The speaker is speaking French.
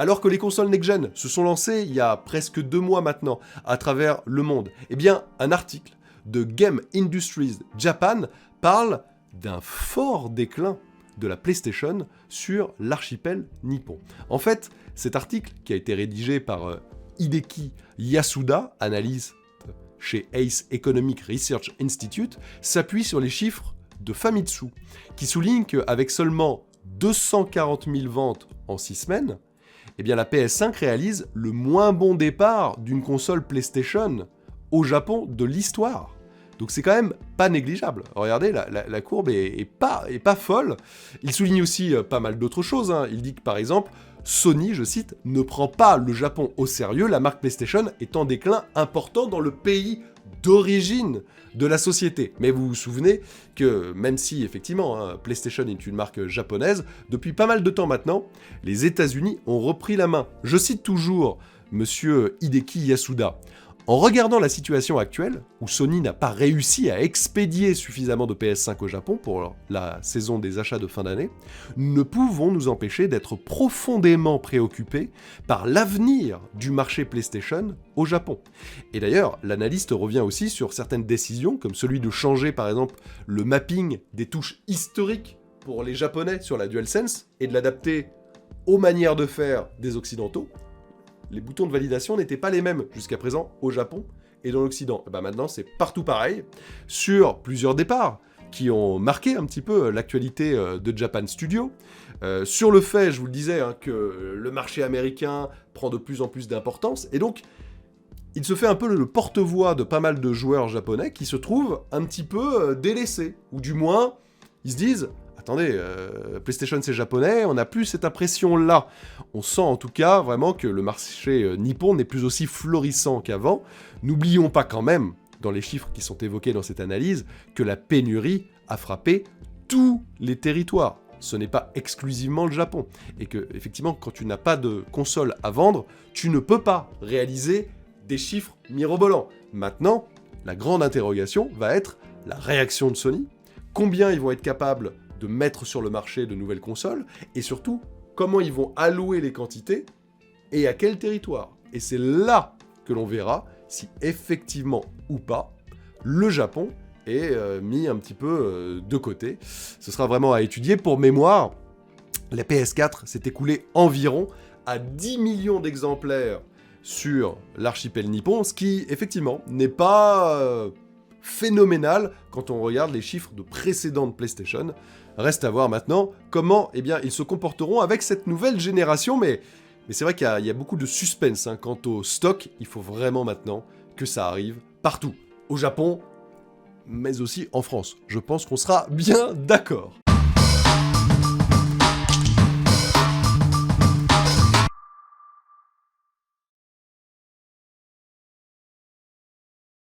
Alors que les consoles next-gen se sont lancées il y a presque 2 mois maintenant à travers le monde, eh bien, un article de Game Industries Japan parle d'un fort déclin de la PlayStation sur l'archipel nippon. En fait, cet article, qui a été rédigé par Hideki Yasuda, analyste chez Ace Economic Research Institute, s'appuie sur les chiffres de Famitsu, qui souligne qu'avec seulement 240 000 ventes en 6 semaines, eh bien la PS5 réalise le moins bon départ d'une console PlayStation au Japon de l'histoire. Donc c'est quand même pas négligeable. Regardez, la courbe est pas folle. Il souligne aussi pas mal d'autres choses. Il dit que par exemple, Sony, je cite, ne prend pas le Japon au sérieux, la marque PlayStation est en déclin important dans le pays d'origine de la société. Mais vous vous souvenez que même si effectivement PlayStation est une marque japonaise, depuis pas mal de temps maintenant, les États-Unis ont repris la main. Je cite toujours monsieur Hideki Yasuda. En regardant la situation actuelle, où Sony n'a pas réussi à expédier suffisamment de PS5 au Japon pour la saison des achats de fin d'année, nous ne pouvons nous empêcher d'être profondément préoccupés par l'avenir du marché PlayStation au Japon. Et d'ailleurs, l'analyste revient aussi sur certaines décisions, comme celui de changer par exemple le mapping des touches historiques pour les Japonais sur la DualSense et de l'adapter aux manières de faire des Occidentaux. Les boutons de validation n'étaient pas les mêmes jusqu'à présent au Japon et dans l'Occident. Et ben maintenant, c'est partout pareil, sur plusieurs départs qui ont marqué un petit peu l'actualité de Japan Studio. Sur le fait, je vous le disais, que le marché américain prend de plus en plus d'importance, et donc il se fait un peu le porte-voix de pas mal de joueurs japonais qui se trouvent un petit peu délaissés, ou du moins, ils se disent... Attendez, PlayStation c'est japonais, on n'a plus cette impression-là. On sent en tout cas vraiment que le marché nippon n'est plus aussi florissant qu'avant. N'oublions pas quand même, dans les chiffres qui sont évoqués dans cette analyse, que la pénurie a frappé tous les territoires. Ce n'est pas exclusivement le Japon. Et que, effectivement, quand tu n'as pas de console à vendre, tu ne peux pas réaliser des chiffres mirobolants. Maintenant, la grande interrogation va être la réaction de Sony. Combien ils vont être capables de mettre sur le marché de nouvelles consoles, et surtout, comment ils vont allouer les quantités, et à quel territoire. Et c'est là que l'on verra si effectivement ou pas, le Japon est mis un petit peu de côté. Ce sera vraiment à étudier. Pour mémoire, la PS4 s'est écoulée environ à 10 millions d'exemplaires sur l'archipel nippon, ce qui, effectivement, n'est pas... phénoménal quand on regarde les chiffres de précédentes PlayStation. Reste à voir maintenant comment ils se comporteront avec cette nouvelle génération, mais c'est vrai qu'il y a beaucoup de suspense quant au stock. Il faut vraiment maintenant que ça arrive partout, au Japon, mais aussi en France. Je pense qu'on sera bien d'accord.